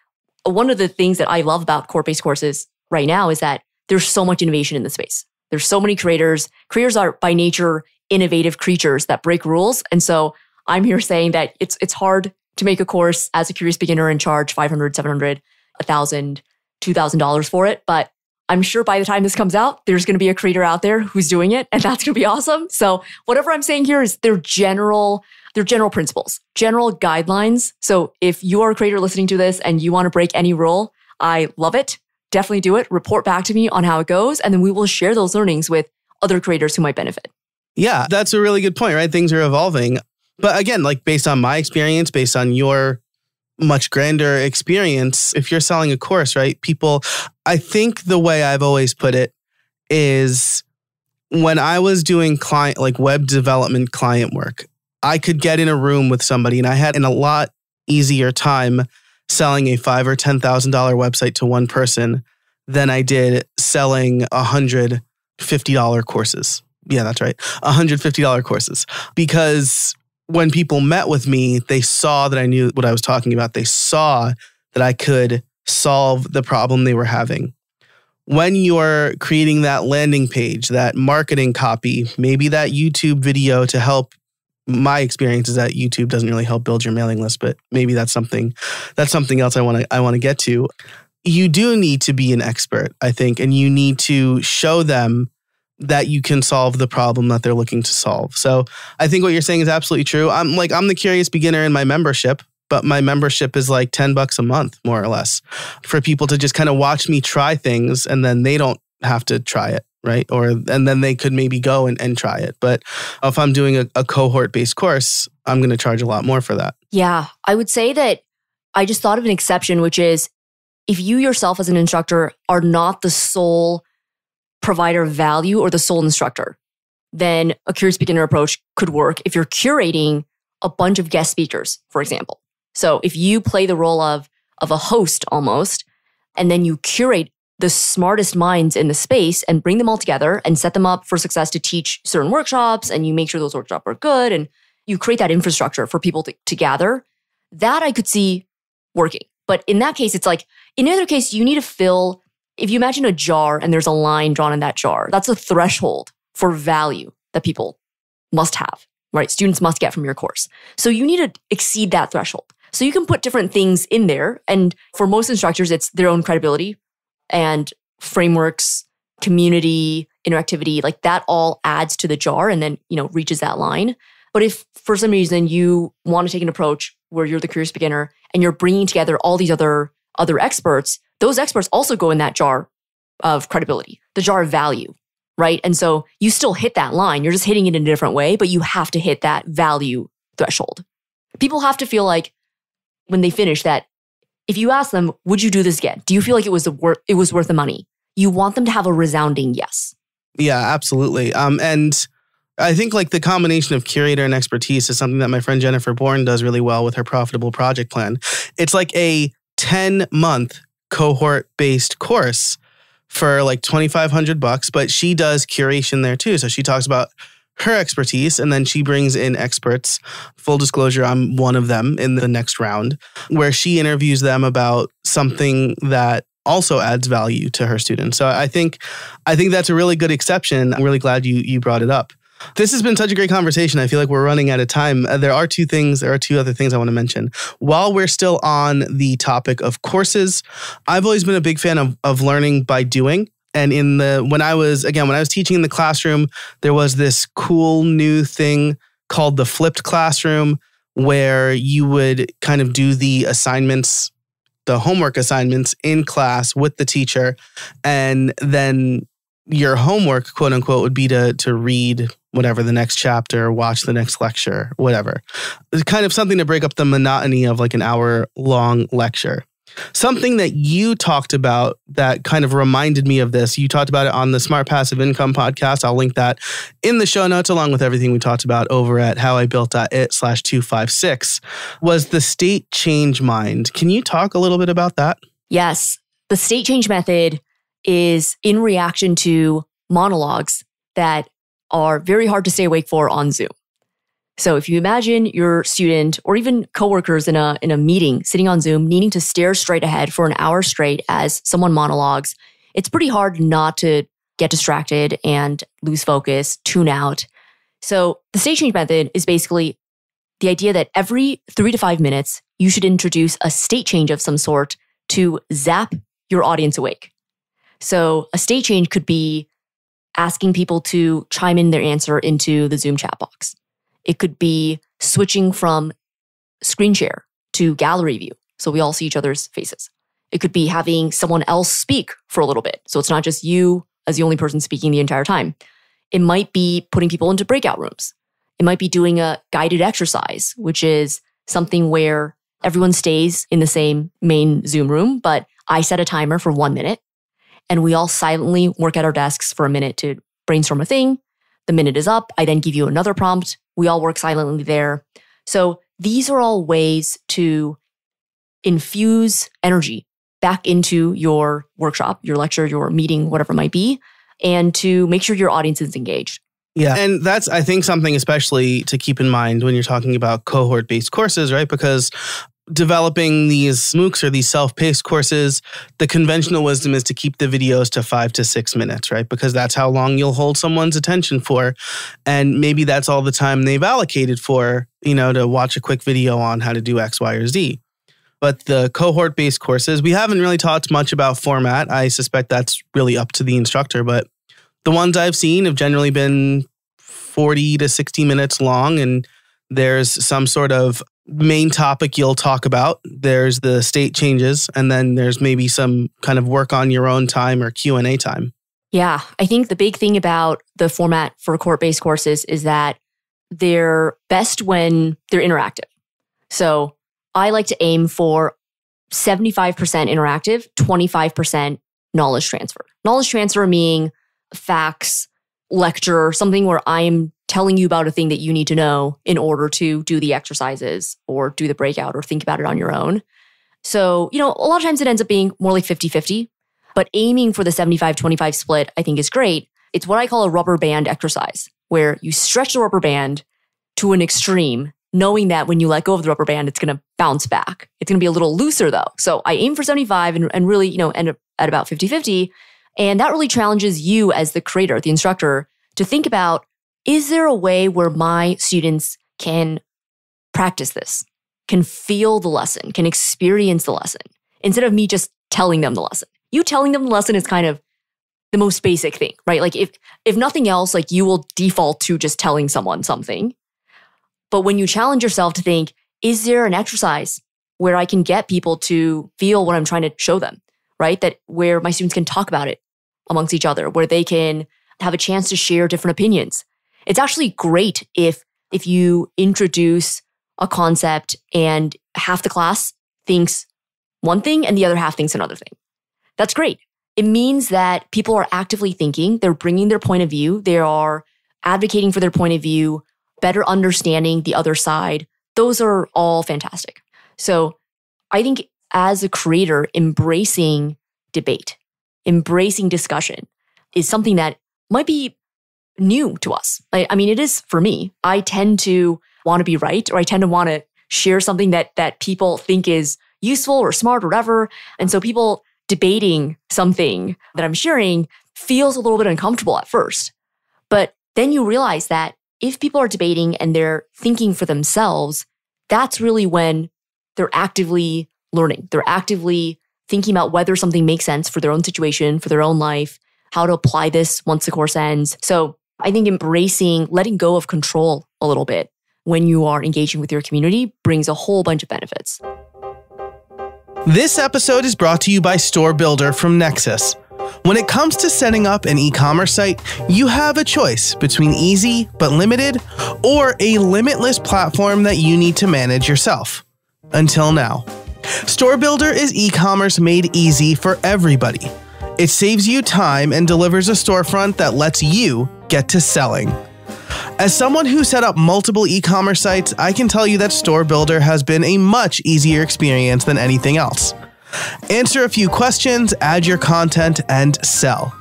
one of the things that I love about cohort-based courses right now is that there's so much innovation in the space. There's so many creators. Creators are by nature innovative creatures that break rules. And so I'm here saying that it's hard to make a course as a curious beginner and charge $500, $700, $1,000, $2,000 for it. But I'm sure by the time this comes out, there's going to be a creator out there who's doing it, and that's going to be awesome. So whatever I'm saying here is they're general principles, general guidelines. So if you are a creator listening to this and you want to break any rule, I love it. Definitely do it. Report back to me on how it goes, and then we will share those learnings with other creators who might benefit. Yeah, that's a really good point, right? Things are evolving. But again, based on my experience, based on your much grander experience, if you're selling a course, right? I think the way I've always put it is when I was doing web development client work, I could get in a room with somebody and I had a lot easier time selling a $5,000 or $10,000 website to one person than I did selling $150 courses. Yeah, that's right. $150 courses. Because when people met with me, they saw that I knew what I was talking about. They saw that I could solve the problem they were having. When you're creating that landing page, that marketing copy, maybe that YouTube video to help, my experience is that YouTube doesn't really help build your mailing list, but maybe that's something else I want to get to. You do need to be an expert, I think, and you need to show them that you can solve the problem that they're looking to solve. So I think what you're saying is absolutely true. I'm the curious beginner in my membership, but my membership is like $10 a month, more or less, for people to just kind of watch me try things and then they don't have to try it, right? And then they could maybe go and try it. But if I'm doing a cohort-based course, I'm going to charge a lot more for that. Yeah, I would say that I just thought of an exception, which is if you yourself as an instructor are not the sole provider of value or the sole instructor, then a curious beginner approach could work if you're curating a bunch of guest speakers, for example. So if you play the role of a host almost, and then you curate the smartest minds in the space and bring them all together and set them up for success to teach certain workshops, and you make sure those workshops are good, and you create that infrastructure for people to gather, that I could see working. But in that case, it's like, in either case, you need to fill, if you imagine a jar and there's a line drawn in that jar, that's a threshold for value that people must have, right? Students must get from your course. So you need to exceed that threshold. So you can put different things in there. And for most instructors, it's their own credibility and frameworks, community, interactivity, like that all adds to the jar and then, reaches that line. But if for some reason you want to take an approach where you're the curious beginner and you're bringing together all these other experts, those experts also go in that jar of credibility, the jar of value, right? And so you still hit that line. You're just hitting it in a different way, but you have to hit that value threshold. People have to feel like when they finish that, if you ask them, would you do this again? Do you feel like it was worth the money? You want them to have a resounding yes. Yeah, absolutely. And I think like the combination of curator and expertise is something that my friend Jennifer Bourne does really well with her profitable project plan. It's like a 10-month cohort-based course for like $2,500, but she does curation there too. So she talks about her expertise and then she brings in experts. Full disclosure, I'm one of them in the next round, where she interviews them about something that also adds value to her students. So I think that's a really good exception. I'm really glad you brought it up. This has been such a great conversation. I feel like we're running out of time. There are two other things I want to mention. While we're still on the topic of courses, I've always been a big fan of learning by doing. And when I was teaching in the classroom, there was this cool new thing called the flipped classroom, where you would kind of do the assignments, the homework assignments in class with the teacher. And then your homework, quote unquote, would be to read whatever the next chapter, watch the next lecture, whatever. It's kind of something to break up the monotony of like an hour-long lecture. Something that you talked about that kind of reminded me of this, you talked about it on the Smart Passive Income podcast. I'll link that in the show notes along with everything we talked about over at howibuilt.it/256, was the state change mind. Can you talk a little bit about that? Yes. The state change method is in reaction to monologues that are very hard to stay awake for on Zoom. So if you imagine your student or even coworkers in a meeting sitting on Zoom needing to stare straight ahead for an hour straight as someone monologues, it's pretty hard not to get distracted and lose focus, tune out. So the state change method is basically the idea that every 3 to 5 minutes, you should introduce a state change of some sort to zap your audience awake. So a state change could be asking people to chime in their answer into the Zoom chat box. It could be switching from screen share to gallery view, so we all see each other's faces. It could be having someone else speak for a little bit, so it's not just you as the only person speaking the entire time. It might be putting people into breakout rooms. It might be doing a guided exercise, which is something where everyone stays in the same main Zoom room, but I set a timer for 1 minute. And we all silently work at our desks for a minute to brainstorm a thing. The minute is up. I then give you another prompt. We all work silently there. So these are all ways to infuse energy back into your workshop, your lecture, your meeting, whatever it might be, and to make sure your audience is engaged. Yeah. And that's, I think, something especially to keep in mind when you're talking about cohort-based courses, right? Because developing these MOOCs or these self-paced courses, the conventional wisdom is to keep the videos to 5 to 6 minutes, right? Because that's how long you'll hold someone's attention for. And maybe that's all the time they've allocated for, to watch a quick video on how to do X, Y, or Z. But the cohort-based courses, we haven't really talked much about format. I suspect that's really up to the instructor, but the ones I've seen have generally been 40 to 60 minutes long, and there's some sort of main topic you'll talk about. There's the state changes, and then there's maybe some kind of work on your own time or Q&A time. Yeah, I think the big thing about the format for cohort-based courses is that they're best when they're interactive. So I like to aim for 75% interactive, 25% knowledge transfer. Knowledge transfer meaning facts, lecture, something where I'm telling you about a thing that you need to know in order to do the exercises or do the breakout or think about it on your own. So, a lot of times it ends up being more like 50-50, but aiming for the 75-25 split, I think is great. It's what I call a rubber band exercise, where you stretch the rubber band to an extreme, knowing that when you let go of the rubber band, it's going to bounce back. It's going to be a little looser though. So I aim for 75 and really, end up at about 50-50. And that really challenges you as the creator, the instructor, to think about, is there a way where my students can practice this, can feel the lesson, can experience the lesson, instead of me just telling them the lesson? You telling them the lesson is kind of the most basic thing, right? Like if nothing else, like you will default to just telling someone something. But when you challenge yourself to think, is there an exercise where I can get people to feel what I'm trying to show them, right? That where my students can talk about it amongst each other, where they can have a chance to share different opinions. It's actually great if you introduce a concept and half the class thinks one thing and the other half thinks another thing. That's great. It means that people are actively thinking, they're bringing their point of view, they are advocating for their point of view, better understanding the other side. Those are all fantastic. So I think as a creator, embracing debate, embracing discussion is something that might be new to us. I mean, it is for me. I tend to want to be right, or I tend to want to share something that people think is useful or smart or whatever. And so people debating something that I'm sharing feels a little bit uncomfortable at first. But then you realize that if people are debating and they're thinking for themselves, that's really when they're actively learning. They're actively thinking about whether something makes sense for their own situation, for their own life, how to apply this once the course ends. So I think embracing, letting go of control a little bit when you are engaging with your community brings a whole bunch of benefits. This episode is brought to you by Store Builder from Nexus. When it comes to setting up an e-commerce site, you have a choice between easy but limited or a limitless platform that you need to manage yourself. Until now. Store Builder is e-commerce made easy for everybody. It saves you time and delivers a storefront that lets you get to selling. As someone who set up multiple e-commerce sites, I can tell you that Store Builder has been a much easier experience than anything else. Answer a few questions, add your content, and sell.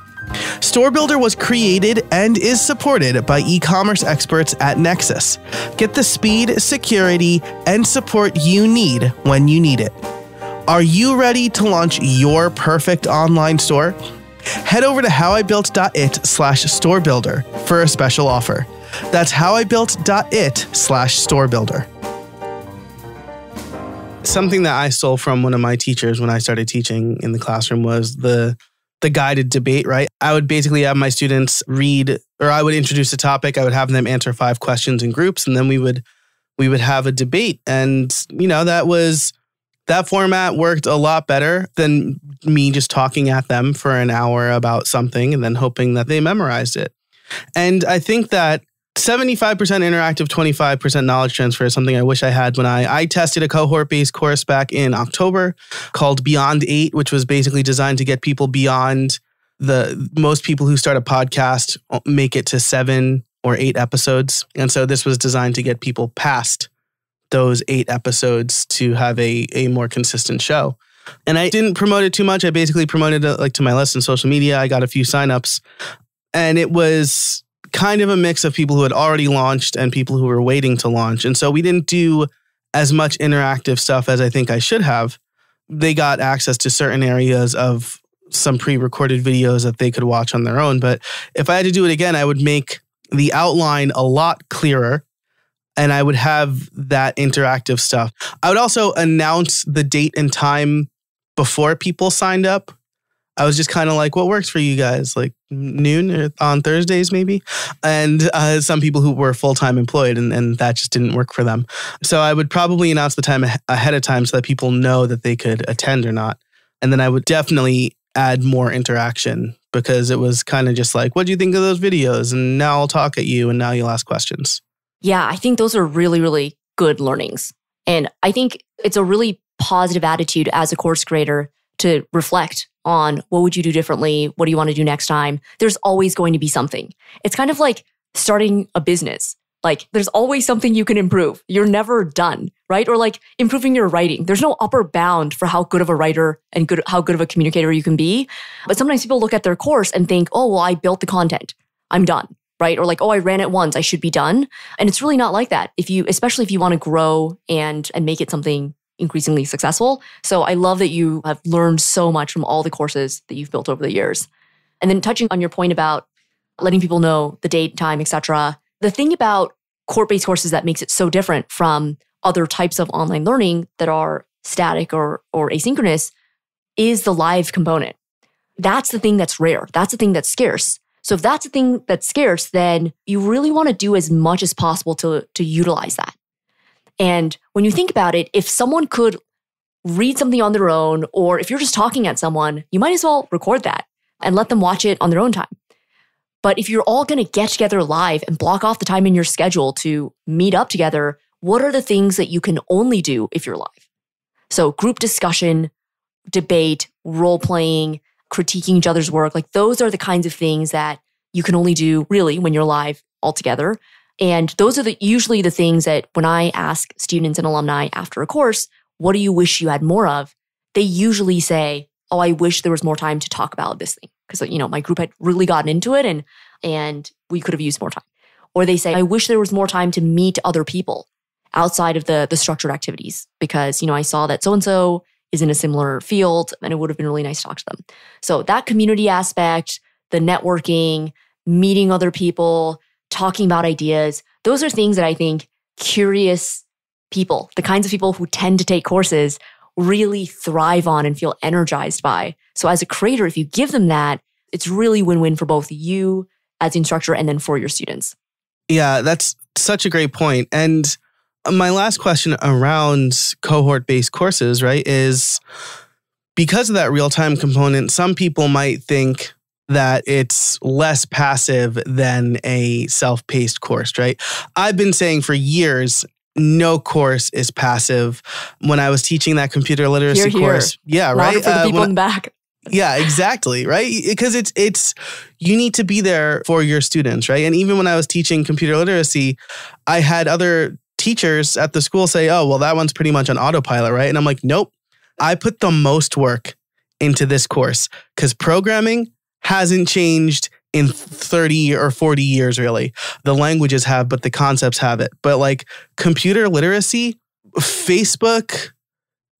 Store Builder was created and is supported by e-commerce experts at Nexus. Get the speed, security, and support you need when you need it. Are you ready to launch your perfect online store? Head over to howibuilt.it/storebuilder for a special offer. That's howibuilt.it/storebuilder. Something that I stole from one of my teachers when I started teaching in the classroom was the guided debate, right? I would basically have my students read, or I would introduce a topic. I would have them answer 5 questions in groups, and then we would have a debate. And, that format worked a lot better than me just talking at them for an hour about something and then hoping that they memorized it. And I think that 75% interactive, 25% knowledge transfer is something I wish I had when I tested a cohort-based course back in October called Beyond 8, which was basically designed to get people beyond most people who start a podcast make it to 7 or 8 episodes. And so this was designed to get people past those 8 episodes to have a more consistent show. And I didn't promote it too much. I basically promoted it to my list on social media. I got a few signups, and it was kind of a mix of people who had already launched and people who were waiting to launch. And so we didn't do as much interactive stuff as I think I should have. They got access to certain areas of some pre-recorded videos that they could watch on their own. But if I had to do it again, I would make the outline a lot clearer. And I would have that interactive stuff. I would also announce the date and time before people signed up. I was just kind of like, what works for you guys? Like noon or on Thursdays maybe? And some people who were full-time employed and that just didn't work for them. So I would probably announce the time ahead of time so that people know that they could attend or not. And then I would definitely add more interaction because it was kind of just like, what do you think of those videos? And now I'll talk at you and now you'll ask questions. Yeah, I think those are really, really good learnings. And I think it's a really positive attitude as a course creator to reflect on what would you do differently? What do you want to do next time? There's always going to be something. It's kind of like starting a business. Like there's always something you can improve. You're never done, right? Or like improving your writing. There's no upper bound for how good of a writer and how good of a communicator you can be. But sometimes people look at their course and think, oh, well, I built the content. I'm done. Right? Or like, oh, I ran it once, I should be done. And it's really not like that. Especially if you want to grow and make it something increasingly successful. So I love that you have learned so much from all the courses that you've built over the years. And then touching on your point about letting people know the date, time, etc. The thing about cohort-based courses that makes it so different from other types of online learning that are static or asynchronous is the live component. That's the thing that's rare. That's the thing that's scarce. So if that's a thing that's scarce, then you really want to do as much as possible to utilize that. And when you think about it, if someone could read something on their own, or if you're just talking at someone, you might as well record that and let them watch it on their own time. But if you're all going to get together live and block off the time in your schedule to meet up together, what are the things that you can only do if you're live? So group discussion, debate, role-playing, critiquing each other's work, like those are the kinds of things that you can only do really when you're live altogether. And those are usually the things that when I ask students and alumni after a course, what do you wish you had more of? They usually say, oh, I wish there was more time to talk about this thing. Because, my group had really gotten into it and we could have used more time. Or they say, I wish there was more time to meet other people outside of the structured activities. Because, I saw that so-and-so is in a similar field and it would have been really nice to talk to them. So that community aspect, the networking, meeting other people, talking about ideas, those are things that I think curious people, the kinds of people who tend to take courses, really thrive on and feel energized by. So as a creator, if you give them that, it's really win-win for both you as the instructor and then for your students. Yeah, that's such a great point. And my last question around cohort-based courses, right, is because of that real-time component, some people might think that it's less passive than a self-paced course, right? I've been saying for years, no course is passive. When I was teaching that computer literacy course, yeah, right. For the people in the back. Yeah, exactly, right? Because it's you need to be there for your students, right? And even when I was teaching computer literacy, I had other teachers at the school say, "Oh, well, that one's pretty much on autopilot, right?" And I'm like, "Nope, I put the most work into this course because programming hasn't changed in 30 or 40 years, really. The languages have, but the concepts haven't. But like computer literacy, Facebook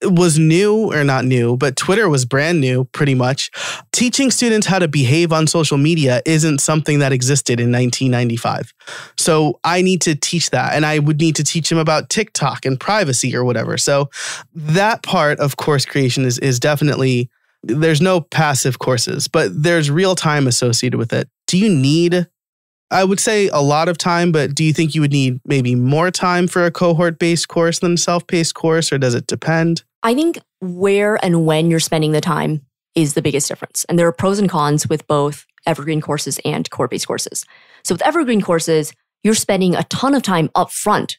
was new, or not new, but Twitter was brand new, pretty much. Teaching students how to behave on social media isn't something that existed in 1995. So I need to teach that. And I would need to teach them about TikTok and privacy or whatever. So that part of course creation is definitely, there's no passive courses, but there's real time associated with it. Do you need, I would say a lot of time, but do you think you would need maybe more time for a cohort-based course than a self-paced course, or does it depend? I think where and when you're spending the time is the biggest difference. And there are pros and cons with both evergreen courses and cohort-based courses. So with evergreen courses, you're spending a ton of time upfront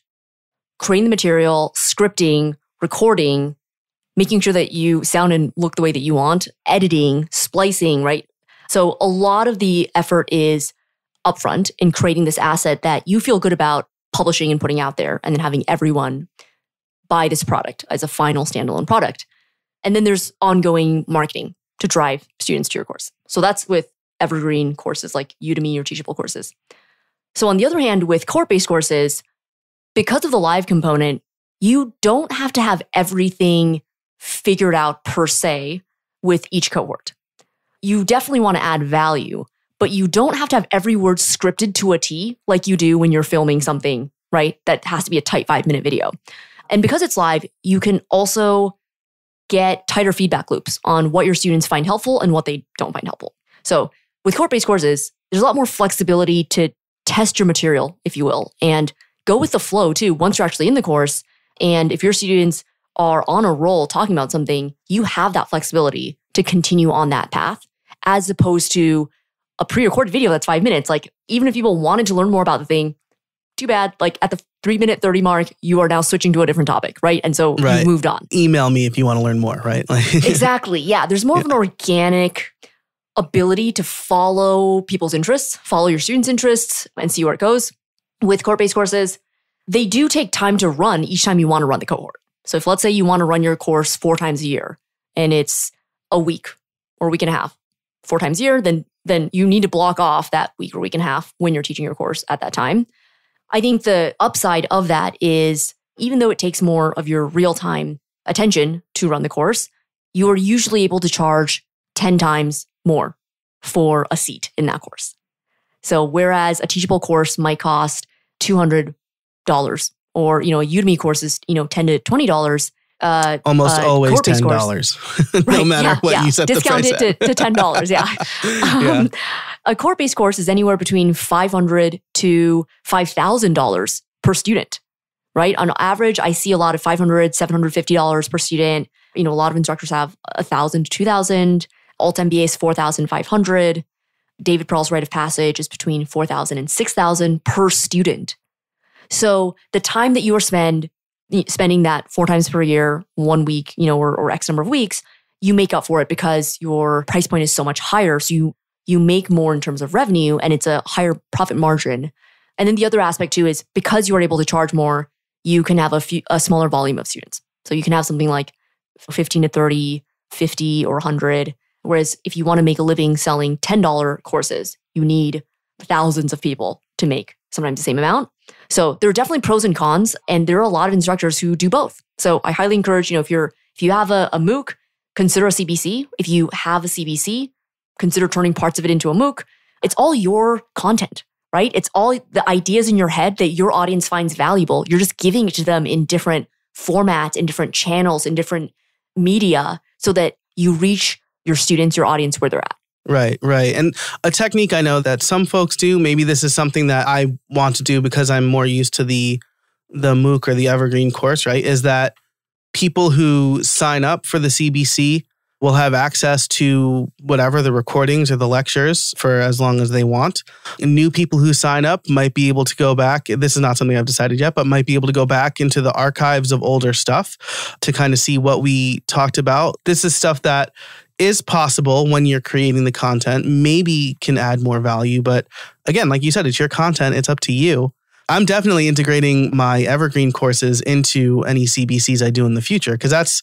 creating the material, scripting, recording, making sure that you sound and look the way that you want, editing, splicing, right? So a lot of the effort is upfront in creating this asset that you feel good about publishing and putting out there, and then having everyone buy this product as a final standalone product. And then there's ongoing marketing to drive students to your course. So that's with evergreen courses like Udemy or Teachable courses. So on the other hand, with cohort-based courses, because of the live component, you don't have to have everything figured out per se with each cohort. You definitely want to add value, but you don't have to have every word scripted to a T like you do when you're filming something, right? That has to be a tight 5-minute video. And because it's live, you can also get tighter feedback loops on what your students find helpful and what they don't find helpful. So with cohort-based courses, there's a lot more flexibility to test your material, if you will, and go with the flow too once you're actually in the course. And if your students are on a roll talking about something, you have that flexibility to continue on that path, as opposed to a pre-recorded video that's 5 minutes. Like, even if people wanted to learn more about the thing, too bad. Like at the 3-minute 30 mark, you are now switching to a different topic, right? And so you've moved on. Email me if you want to learn more, right? Exactly. Yeah. There's more of an organic ability to follow people's interests, follow your students' interests, and see where it goes. With cohort-based courses, they do take time to run each time you want to run the cohort. So if let's say you want to run your course 4 times a year and it's a week or a week and a half, 4 times a year, then you need to block off that week or week and a half when you're teaching your course at that time. I think the upside of that is, even though it takes more of your real-time attention to run the course, you are usually able to charge 10 times more for a seat in that course. So whereas a teachable course might cost $200, or a Udemy course is $10 to $20, almost always $10, no matter what you set the price at. Discount it to $10, yeah. A cohort-based course is anywhere between $500 to $5,000 per student, right? On average, I see a lot of $500, $750 per student. A lot of instructors have $1,000 to $2,000. altMBA is $4,500. David Pearl's Rite of Passage is between $4,000 and $6,000 per student. So the time that you are spending that 4 times per year, 1 week, or X number of weeks, you make up for it because your price point is so much higher. So you make more in terms of revenue, and it's a higher profit margin And then the other aspect too is because you are able to charge more, you can have a smaller volume of students. So you can have something like 15 to 30, 50 or 100. Whereas if you want to make a living selling $10 courses, you need thousands of people to make sometimes the same amount. So there are definitely pros and cons, and there are a lot of instructors who do both. So I highly encourage, if you have a MOOC, consider a CBC. If you have a CBC, consider turning parts of it into a MOOC. It's all your content, right? It's all the ideas in your head that your audience finds valuable. You're just giving it to them in different formats, in different channels, in different media, so that you reach your students, your audience where they're at. Right. And a technique I know that some folks do, maybe this is something that I want to do because I'm more used to the MOOC or the evergreen course, right? Is that people who sign up for the CBC will have access to whatever the recordings or the lectures for as long as they want. And new people who sign up might be able to go back. This is not something I've decided yet, but might be able to go back into the archives of older stuff to kind of see what we talked about. This is stuff that is possible when you're creating the content, maybe can add more value. But again, like you said, it's your content. It's up to you. I'm definitely integrating my evergreen courses into any CBCs I do in the future because that's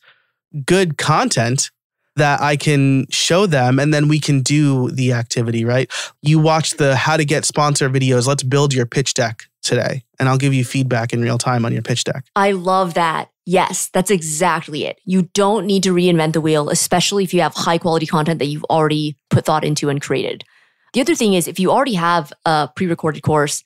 good content that I can show them and then we can do the activity, right? You watch the how to get sponsor videos. Let's build your pitch deck today. And I'll give you feedback in real time on your pitch deck. I love that. Yes, that's exactly it. You don't need to reinvent the wheel, especially if you have high quality content that you've already put thought into and created. The other thing is if you already have a pre-recorded course,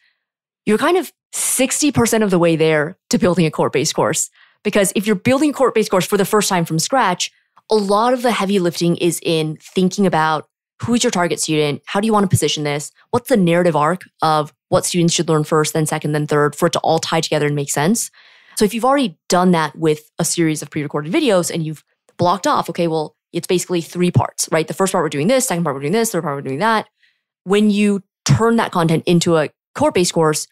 you're kind of 60% of the way there to building a cohort-based course. Because if you're building a cohort-based course for the first time from scratch, a lot of the heavy lifting is in thinking about who is your target student? How do you want to position this? What's the narrative arc of what students should learn first, then second, then third for it to all tie together and make sense? So if you've already done that with a series of pre-recorded videos and you've blocked off, okay, well, it's basically 3 parts, right? The first part we're doing this, second part we're doing this, third part we're doing that. When you turn that content into a cohort-based course,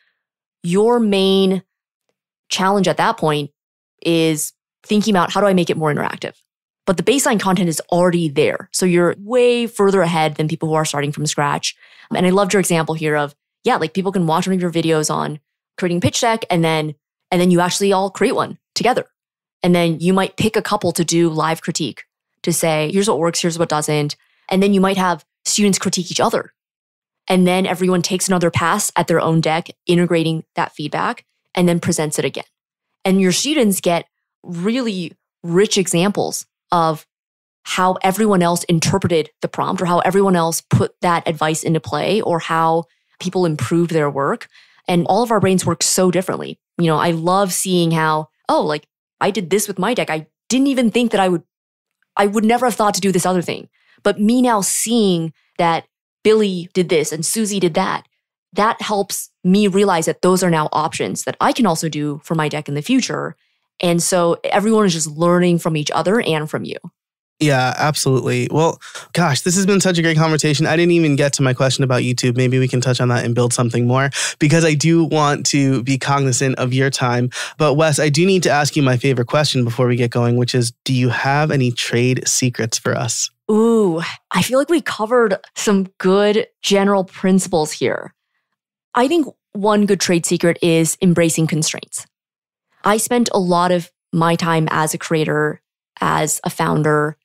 your main challenge at that point is thinking about how do I make it more interactive? But the baseline content is already there. So you're way further ahead than people who are starting from scratch. And I loved your example here of, like people can watch one of your videos on creating a pitch deck and then you actually all create one together. And then you might pick a couple to do live critique to say, here's what works, here's what doesn't. And then you might have students critique each other. And then everyone takes another pass at their own deck, integrating that feedback, and then presents it again. And your students get really rich examples of how everyone else interpreted the prompt or how everyone else put that advice into play or how people improved their work. And all of our brains work so differently. I love seeing how, I did this with my deck. I didn't even think that I would never have thought to do this other thing. But me now seeing that Billy did this and Susie did that helps me realize that those are now options that I can also do for my deck in the future. And so everyone is just learning from each other and from you. Yeah, absolutely. Well, gosh, this has been such a great conversation. I didn't even get to my question about YouTube. Maybe we can touch on that and build something more because I do want to be cognizant of your time. But Wes, I do need to ask you my favorite question before we get going, which is, do you have any trade secrets for us? Ooh, I feel like we covered some good general principles here. I think one good trade secret is embracing constraints. I spent a lot of my time as a creator, as a founder,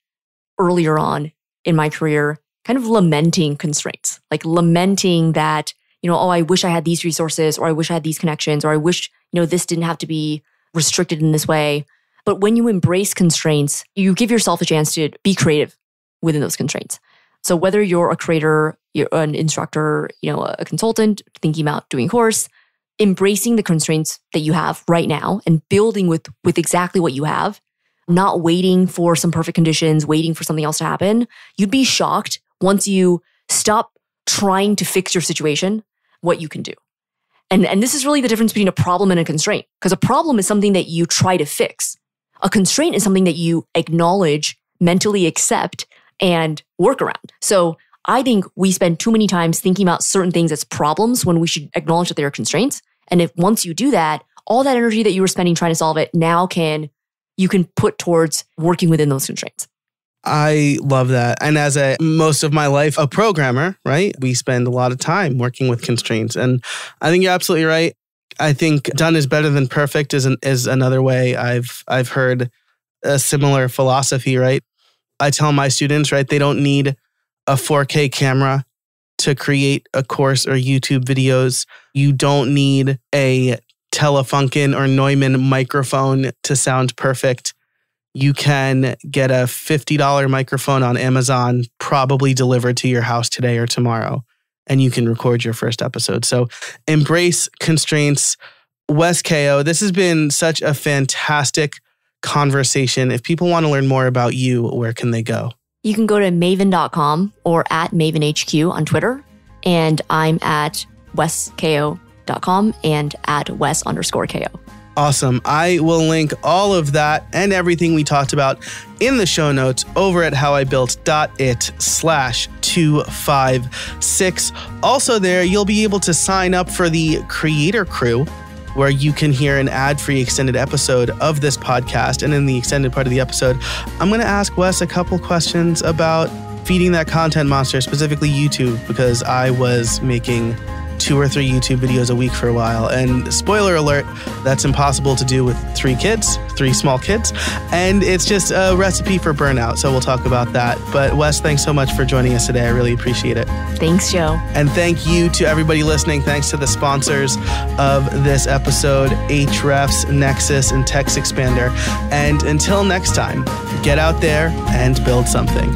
earlier on in my career, kind of lamenting constraints, like lamenting that, I wish I had these resources, or I wish I had these connections, or I wish, this didn't have to be restricted in this way. But when you embrace constraints, you give yourself a chance to be creative within those constraints. So whether you're a creator, you're an instructor, a consultant thinking about doing a course, embracing the constraints that you have right now and building with exactly what you have, not waiting for some perfect conditions, waiting for something else to happen. You'd be shocked once you stop trying to fix your situation, what you can do. And this is really the difference between a problem and a constraint, because a problem is something that you try to fix. A constraint is something that you acknowledge, mentally accept, and work around. So I think we spend too many times thinking about certain things as problems when we should acknowledge that they are constraints. And if once you do that, all that energy that you were spending trying to solve it now you can put towards working within those constraints. I love that. And as most of my life, a programmer, right? We spend a lot of time working with constraints. And I think you're absolutely right. I think done is better than perfect is another way I've heard a similar philosophy, right? I tell my students, right, they don't need a 4K camera to create a course or YouTube videos. You don't need a Telefunken or Neumann microphone to sound perfect. You can get a $50 microphone on Amazon, probably delivered to your house today or tomorrow, and you can record your first episode. So embrace constraints. Wes Kao, this has been such a fantastic conversation. If people want to learn more about you, where can they go? You can go to maven.com or at MavenHQ on Twitter. And I'm at weskao.com and at Wes_Kao. Awesome. I will link all of that and everything we talked about in the show notes over at howibuilt.it/256. Also there, you'll be able to sign up for the Creator Crew, where you can hear an ad-free extended episode of this podcast. And in the extended part of the episode, I'm going to ask Wes a couple questions about feeding that content monster, specifically YouTube, because I was making 2 or 3 YouTube videos a week for a while. And spoiler alert, that's impossible to do with 3 small kids. And it's just a recipe for burnout. So we'll talk about that. But Wes, thanks so much for joining us today. I really appreciate it. Thanks, Joe. And thank you to everybody listening. Thanks to the sponsors of this episode, Ahrefs, Nexus, and Text Expander. And until next time, get out there and build something.